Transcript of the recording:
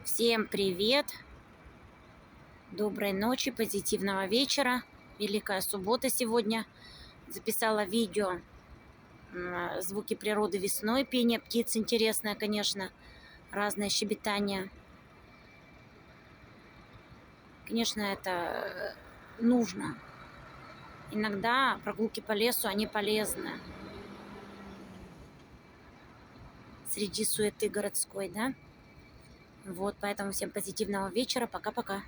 Всем привет! Доброй ночи, позитивного вечера. Великая суббота сегодня. Записала видео звуки природы весной, пение птиц интересное, конечно, разное щебетание. Конечно, это нужно. Иногда прогулки по лесу, они полезны. Среди суеты городской, да? Вот, поэтому всем позитивного вечера. Пока-пока.